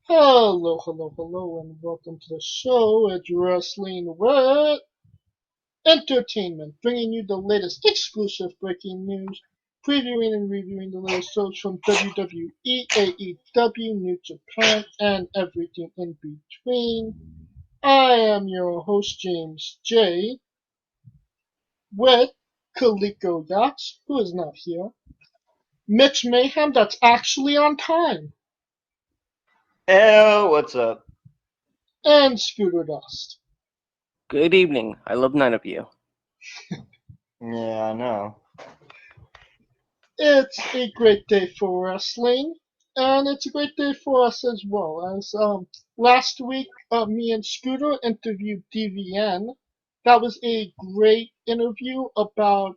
Hello, hello, hello, and welcome to the show. It's Wrestling with Entertainment, bringing you the latest exclusive breaking news, previewing and reviewing the latest shows from WWE, AEW, New Japan, and everything in between. I am your host, James J, with Kaliko Yachts, who is not here, Mitch Mayhem, that's actually on time, Oh, what's up? and Scooter Dust. Good evening. I love none of you. Yeah, I know. It's a great day for wrestling, and it's a great day for us as well. As last week, me and Scooter interviewed DVN. That was a great interview about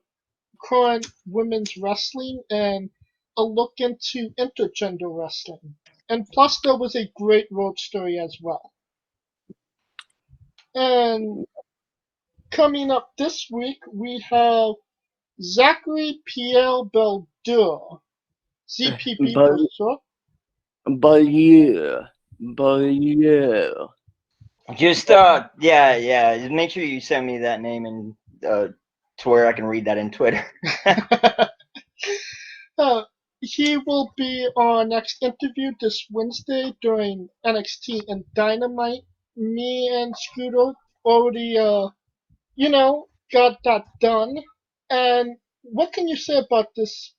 current women's wrestling and a look into intergender wrestling. And plus, there was a great road story as well. And coming up this week, we have Zachary Pierre Beldur, ZPB But, for short. but you. Just yeah. Just make sure you send me that name and to where I can read that in Twitter. uh, he will be our next interview this Wednesday during NXT and Dynamite. Me and Scooter already, got that done. And what can you say about this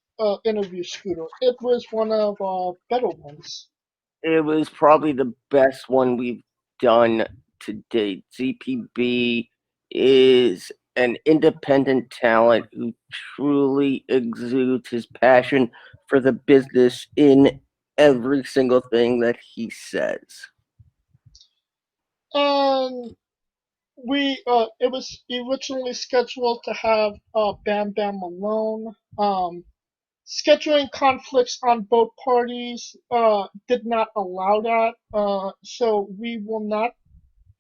interview, Scooter? It was one of our better ones. It was probably the best one we've done to date. ZPB is an independent talent who truly exudes his passion for the business in every single thing that he says. And it was originally scheduled to have Bam Bam Malone. Scheduling conflicts on both parties did not allow that, so we will not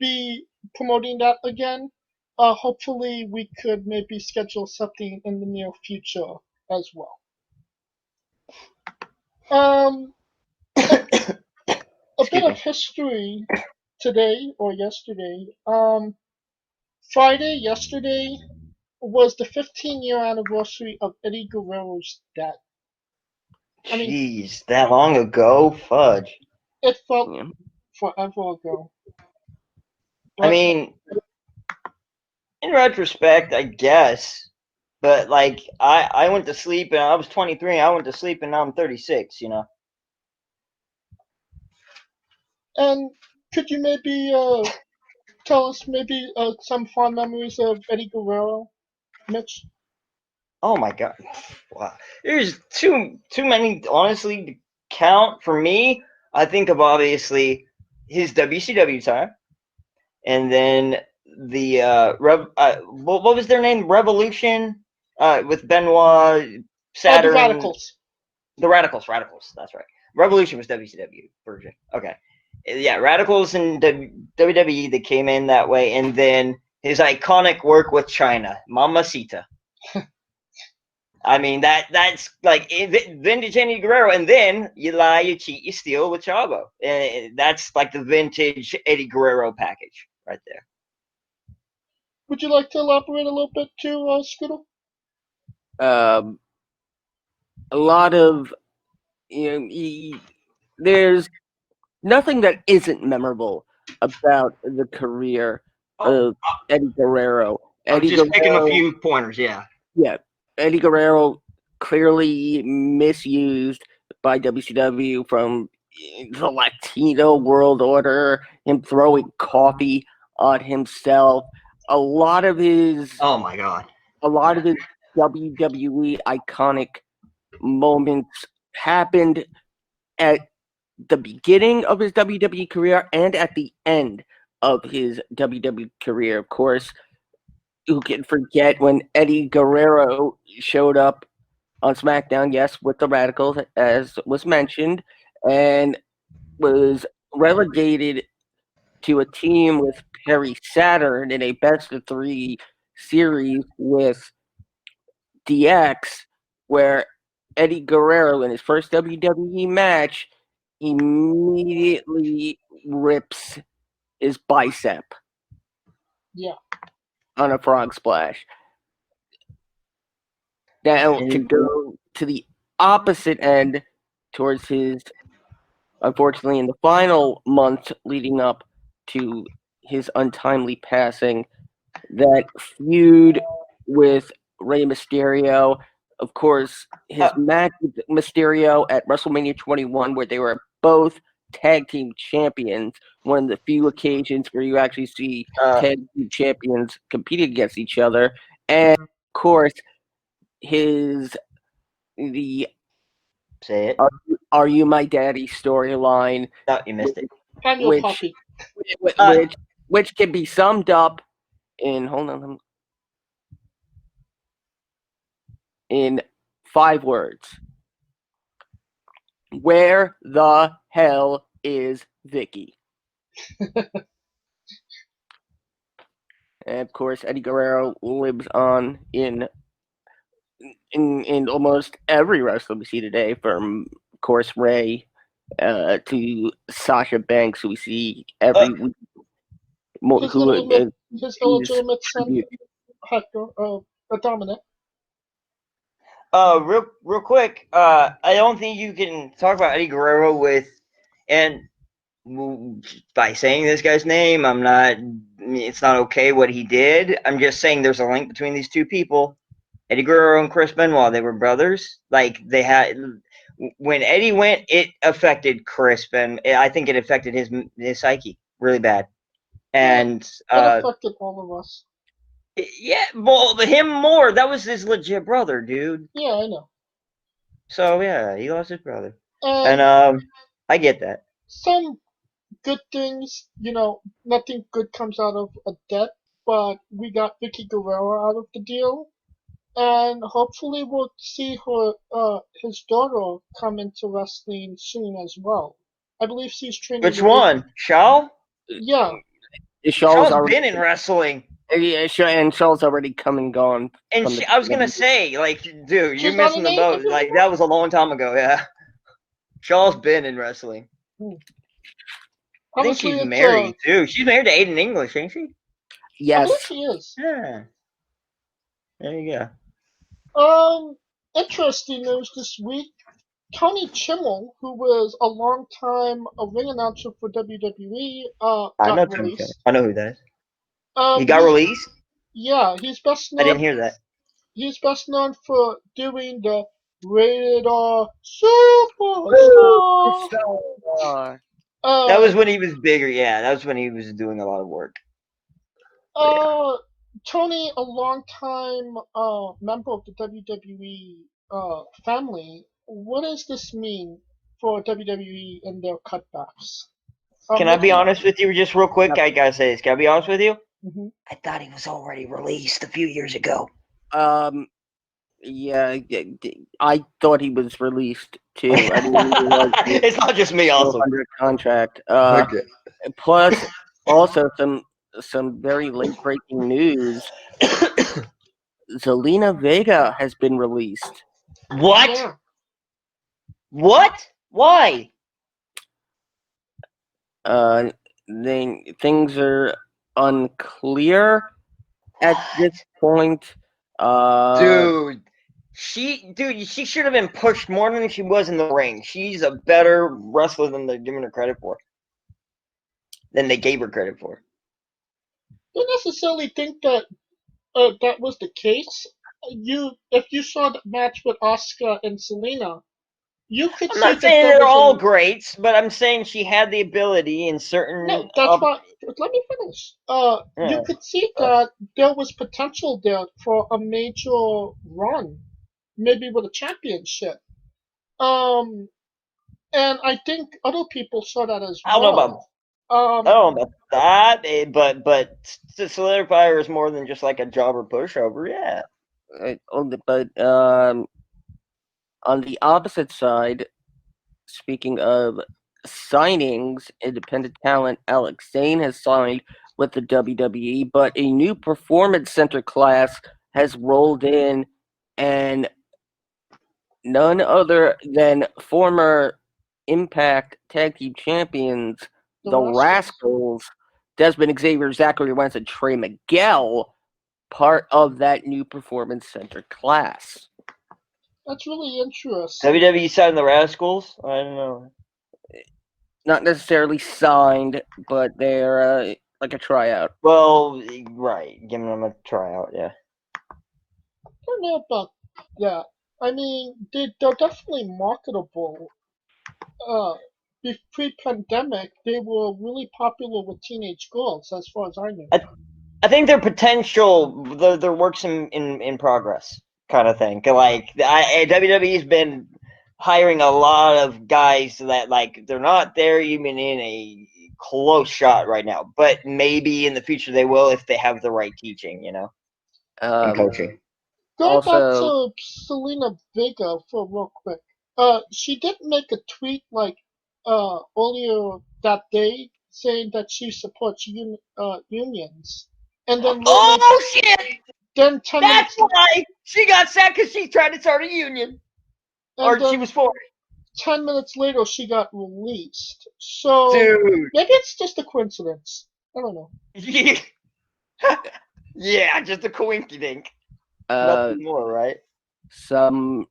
be promoting that again. Hopefully, we could maybe schedule something in the near future as well. Um, a bit Excuse of me. history today or yesterday. Yesterday, was the 15-year anniversary of Eddie Guerrero's death. I mean, Jeez, that long ago? Fudge. it felt Yeah. forever ago. I But mean, in retrospect, I guess. But like, I went to sleep and I was 23. I went to sleep and now I'm 36. and could you maybe tell us maybe some fond memories of Eddie Guerrero, Mitch? Oh my god. Wow. There's too many honestly to count for me. I think of obviously his WCW time and then the what was their name? Revolution with Benoit, The Saturn, Radicals. the Radicals, that's right. Revolution was WCW version. Okay. Yeah, Radicals and WWE that came in that way, and then his iconic work with China, Mamacita. I mean that's like vintage Eddie Guerrero, and then you lie, you cheat, you steal with Chavo. And that's like the vintage Eddie Guerrero package right there. Would you like to elaborate a little bit too, Scooter? Um, a lot of there's nothing that isn't memorable about the career Oh, of Eddie Guerrero. I'm Eddie just picking a Guerrero, few pointers. Yeah. yeah, Eddie Guerrero clearly misused by WCW from the Latino World Order, him throwing coffee on himself. A lot of his, Oh my God. a lot of his WWE iconic moments happened at the beginning of his WWE career and at the end of his WWE career. Of course, who can forget when Eddie Guerrero showed up on SmackDown, yes, with the Radicals, as was mentioned, and was relegated to a team with Perry Saturn in a best of three series with DX, where Eddie Guerrero, in his first WWE match, immediately rips his bicep Yeah. on a frog splash. Now, to go to the opposite end towards his, unfortunately, in the final month leading up to his untimely passing, that feud with Rey Mysterio, of course, his match with Mysterio at WrestleMania 21, where they were both tag team champions, one of the few occasions where you actually see tag team champions competing against each other, and of course, the Say it. Are You My Daddy storyline. No, you missed it. I'm your puppy. Which can be summed up in in 5 words. Where the hell is Vicky? And of course, Eddie Guerrero lives on in almost every wrestler we see today, from of course Ray to Sasha Banks, who we see every week. His illegitimate son, Hector, Dominic. Real quick, I don't think you can talk about Eddie Guerrero by saying this guy's name. It's not okay what he did. I'm just saying there's a link between these two people, Eddie Guerrero and Chris Benoit. They were brothers. Like, when Eddie went, it affected Chris I think it affected his psyche really bad. And it affected all of us. Yeah, well, him more. That was his legit brother, dude. Yeah, I know. So yeah, he lost his brother, and I get that. Some good things, nothing good comes out of a death, but we got Vicky Guerrero out of the deal, and hopefully we'll see his daughter come into wrestling soon as well. I believe she's training. Which one? Shaw? Yeah. Shaw's been in wrestling. Yeah, and Shaw's already come and gone. And I was gonna say, like, dude, you're missing the boat. Like, that was a long time ago. Yeah. Shaw's been in wrestling. I think she's married too. She's married to Aiden English, ain't she? Yes. I believe she is. Yeah. There you go. Interesting news this week. Tony Chimel, who was a long-time ring announcer for WWE, got released. I know who that is. He got released? Yeah, he's best known. I didn't hear that. He's best known for doing the Rated R Superstar. That was when he was bigger. Yeah, that was when he was doing a lot of work. Tony, a long-time member of the WWE family. What does this mean for WWE and their cutbacks? Can I be honest with you just real quick? I gotta say this. Can I be honest with you? Mm-hmm. I thought he was already released a few years ago. Yeah, I thought he was released too. It's not just me, also under contract. Plus, also some very late breaking news. Zelina Vega has been released. What? Yeah. What? Why? Things are unclear at this point. She should have been pushed more than she was in the ring. She's a better wrestler than they're giving her credit for. Than they gave her credit for. I don't necessarily think that that was the case. If you saw the match with Asuka and Zelina, you could see. I'm not saying they're all greats, but I'm saying she had the ability in certain. No, that's why. Let me finish. You could see that there was potential there for a major run, maybe with a championship. And I think other people saw that as well. I don't know about that, but to solidify her is more than just like a jobber pushover, yeah. But on the opposite side, speaking of signings, independent talent Alex Zane has signed with the WWE, but a new performance center class has rolled in, and none other than former Impact Tag Team Champions, The the Rascals. Rascals, Desmond Xavier, Zachary Wentz, and Trey Miguel, part of that new Performance Center class. That's really interesting. WWE signed the Rascals? I don't know. Not necessarily signed, but they're like a tryout. Well, right. Giving them a tryout, yeah. I don't know about that. I mean, they're definitely marketable. Pre-pandemic, they were really popular with teenage girls, as far as I know. I think their potential, their works in progress kind of thing. Like, WWE's been hiring a lot of guys that, like, they're not there even in a close shot right now, but maybe in the future they will if they have the right teaching, and coaching. Going back Also, to Zelina Vega for real quick. She did make a tweet like earlier that day saying that she supports unions, and then Oh, shit! then 10 That's minutes why she got sacked, because she tried to start a union. Or and then she was for it. 10 minutes later she got released. So Dude. maybe it's just a coincidence. I don't know. Yeah, just a coinkydink. uh, Nothing more, right? some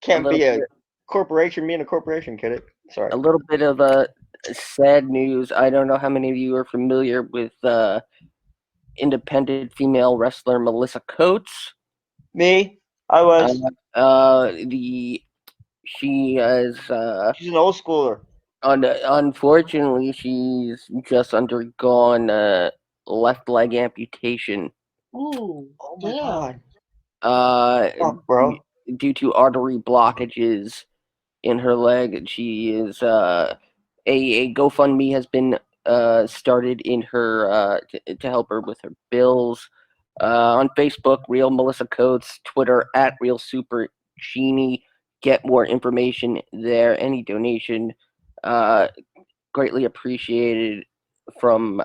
Can't little be a bit- corporation being a corporation, could it? Sorry. a little bit of sad news. I don't know how many of you are familiar with independent female wrestler Melissa Coates. Me? I was. She is She's an old schooler. unfortunately she's just undergone left leg amputation. Ooh, Oh my damn. god. Fuck, bro. Due to artery blockages in her leg. She is a GoFundMe has been started in her to help her with her bills. On Facebook, Real Melissa Coates, Twitter at Real Super Genie. Get more information there. Any donation greatly appreciated from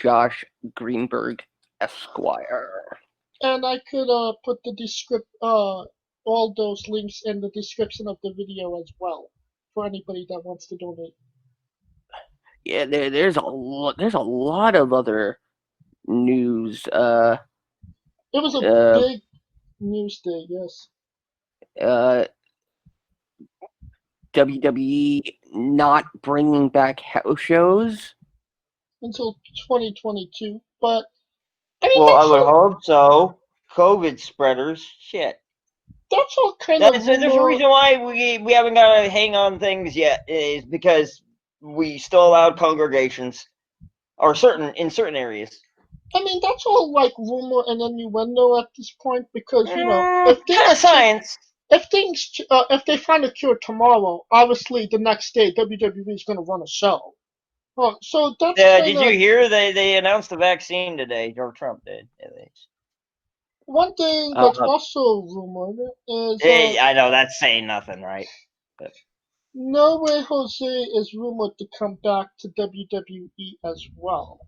Josh Greenberg, Esquire. And I could put the all those links in the description of the video as well for anybody that wants to donate. Yeah, there's a lot of other news. It was a big news day, yes. WWE not bringing back house shows until 2022. But I mean, well, I would hope so. COVID spreaders, shit. That's all kind There's of a reason why we haven't got to hang on things yet, is because we still allowed congregations, or in certain areas. I mean, that's all like rumor and innuendo at this point, because Kind of science. If they find a cure tomorrow, obviously the next day WWE is going to run a show. So that's did you hear they announced the vaccine today? Or Trump did, at least. One thing that's also rumored is. I know that's saying nothing, right? But. No Way Jose is rumored to come back to WWE as well.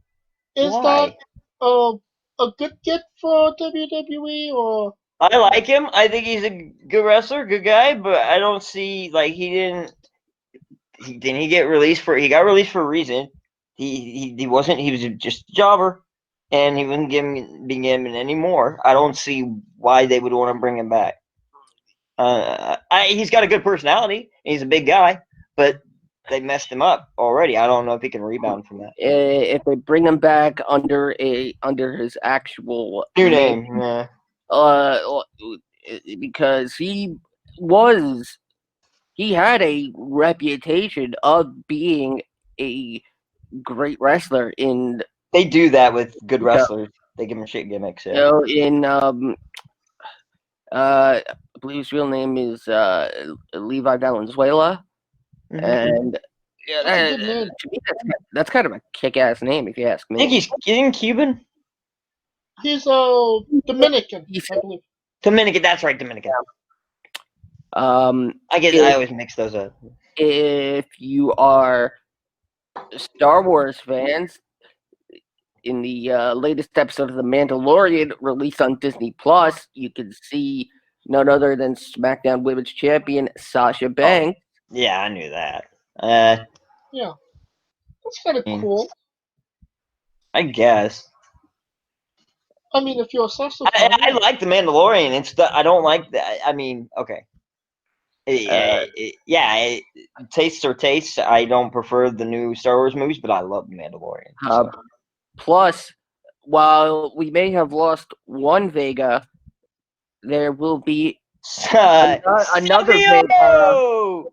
Is Why? that a good get for WWE, or? I like him. I think he's a good wrestler, good guy, but I don't see, like, he got released for a reason. He was just a jobber, and he wasn't being given any more. I don't see why they would want to bring him back. He's got a good personality. He's a big guy, but they messed him up already. I don't know if he can rebound from that. If they bring him back under his actual new name, yeah. Because he had a reputation of being a great wrestler in. They do that with good wrestlers. They give them shit gimmicks. Yeah. I believe his real name is Levi Valenzuela, and to me that's kind of a kick-ass name, if you ask me. I think he's Cuban. He's Dominican, I believe. Dominican, that's right, Dominican. I always mix those up. If you are Star Wars fans, in the latest episode of The Mandalorian released on Disney Plus, you can see none other than SmackDown Women's Champion Sasha Banks. Yeah, I knew that. Yeah, that's kind of cool. I guess. I mean, if you're a Sasha I fan, like the Mandalorian. I don't like that. I mean, okay. Tastes are tastes. I don't prefer the new Star Wars movies, but I love the Mandalorian. So. Plus, while we may have lost one Vega, there will be another Vega Savio!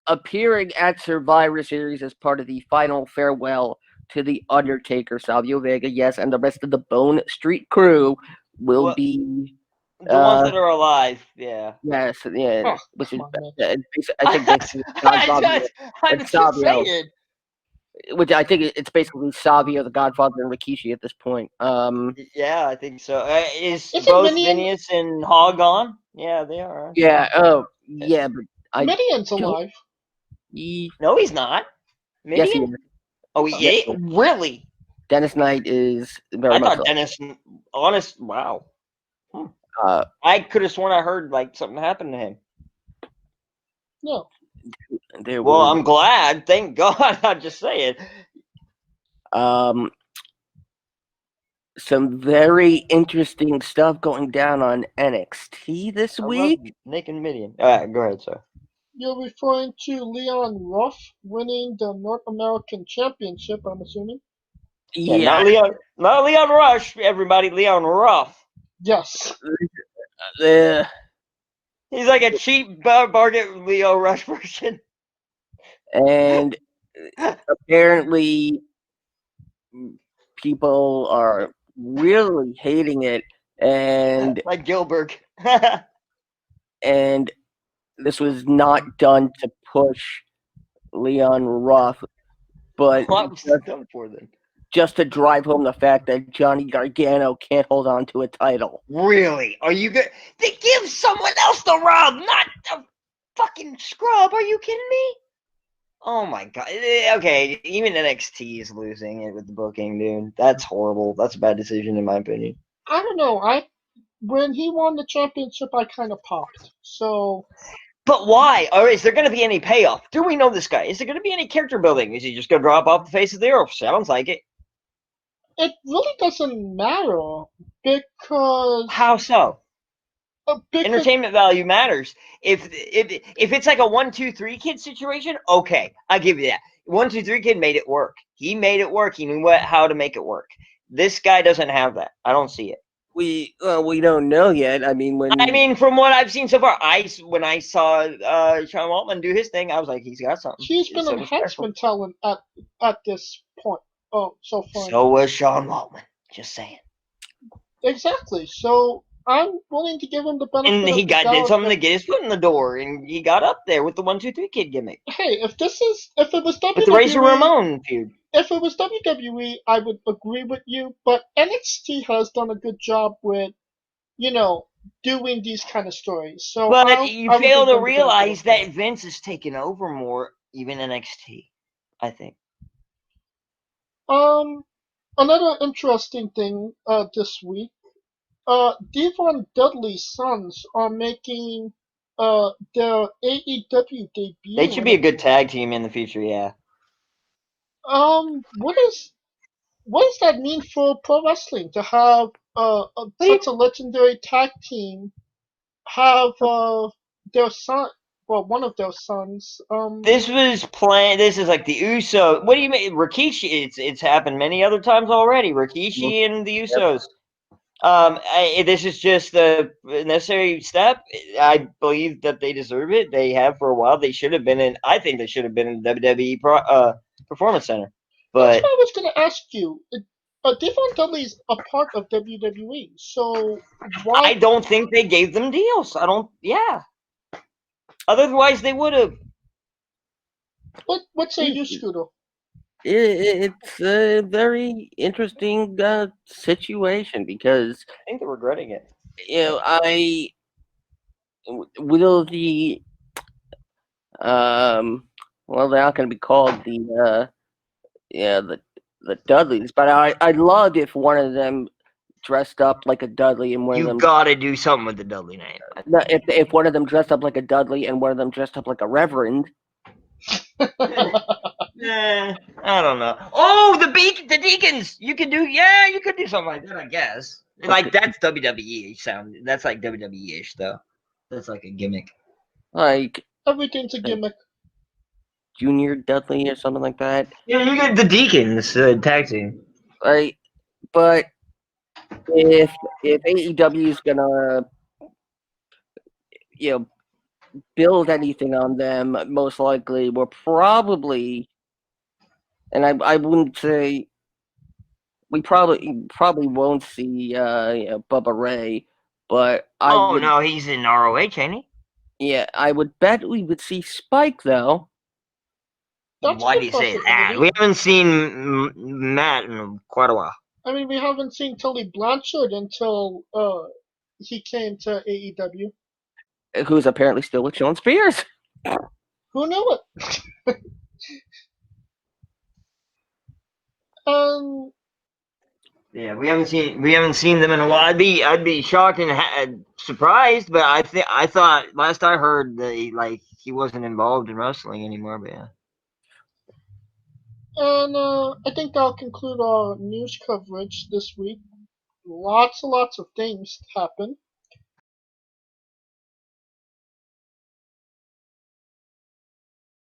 appearing at Survivor Series as part of the final farewell to the Undertaker. Savio Vega, yes, and the rest of the Bone Street crew will be the ones that are alive. Yeah. Yes, yeah, oh, which is come on, I think basically Godfather I'm and just Savio, saying. which I think it's basically Savio, the Godfather, and Rikishi at this point. Yeah, I think so. Is Isn't both Minion- Phineas and Hog on? Yeah, they are. Yeah. Oh, yeah, but Midian's alive. No, he's not. Yes, he Midian? is. Oh, Yes. really? Dennis Knight is very I much. thought Dennis. Honest, wow. I could have sworn I heard like something happened to him. No. Well, I'm glad. Thank God. I'm just saying. Some very interesting stuff going down on NXT this week. Nick and Midian. All right, go ahead, sir. You're referring to Leon Ruff winning the North American Championship, I'm assuming? Yeah, not Leon Rush, everybody. Leon Ruff. Yes. He's like a cheap bargain Leo Rush version. And apparently people are really hating it, and like Gilbert. And this was not done to push Leon Ruff, but what was it done for then? Just to drive home the fact that Johnny Gargano can't hold on to a title. Really? Are you good? They give someone else the rub, not a fucking scrub. Are you kidding me? Oh my god. Okay, even NXT is losing it with the booking, dude. That's horrible. That's a bad decision in my opinion. I don't know. When he won the championship, I kind of popped. So. But why? Or is there going to be any payoff? Do we know this guy? Is there going to be any character building? Is he just going to drop off the face of the earth? Sounds like it. It really doesn't matter because. How so? Because entertainment value matters. If it's like a 1-2-3 kid situation, okay, I'll give you that. 1-2-3 kid made it work. He made it work. He knew how to make it work. This guy doesn't have that. I don't see it. We don't know yet. I mean, from what I've seen so far, when I saw Sean Waltman do his thing, I was like, he's got something. He's been an enhancement talent at this point. Oh, so far. So was Sean Waltman. Just saying. Exactly. So I'm willing to give him the benefit. And he did something to get his foot in the door, and he got up there with the 1-2-3 kid gimmick. Hey, if it was WWE, with the Razor Ramon feud. If it was WWE, I would agree with you. But NXT has done a good job with, doing these kind of stories. So, but you fail to realize that Vince is taking over more, even NXT. I think. Another interesting thing this week. Devon Dudley's sons are making their AEW debut. They should be a good tag team in the future, yeah. What does that mean for pro wrestling to have such a legendary tag team have their son? Well, one of their sons. This was planned. This is like the Uso. What do you mean, Rikishi? It's happened many other times already. Rikishi and the Usos. This is just the necessary step. I believe that they deserve it. They have for a while. They should have been in. I think they should have been in WWE Performance Center. But that's what I was going to ask you. Devon Dudley's a part of WWE, so why? I don't think they gave them deals. I don't. Yeah. Otherwise, they would have. What say you, Scooter? It's a very interesting situation because I think they're regretting it. Will the well, they're not going to be called the Dudleys, but I'd love if one of them dressed up like a Dudley and one of them. You gotta do something with the Dudley name. If one of them dressed up like a Dudley and one of them dressed up like a Reverend. I don't know. Oh, the Deacons. You could do something like that, I guess. Like that's WWE sound. That's like WWE ish though. That's like a gimmick. Like Everything's a gimmick. Junior Dudley or something like that. Yeah, you get the Deacons tag team. Right? But if AEW is gonna build anything on them, most likely we're probably, and I wouldn't say we probably won't see Bubba Ray, but No, he's in ROH, ain't he? Yeah, I would bet we would see Spike though. That's Why a do you say that? possibility. We haven't seen Matt in quite a while. I mean, we haven't seen Tully Blanchard until he came to AEW. Who's apparently still with Sean Spears. Who knew it? Yeah, we haven't seen them in a while. I'd be shocked and surprised, but I thought last I heard that he wasn't involved in wrestling anymore. But yeah. And I think that'll conclude our news coverage this week. Lots and lots of things happened.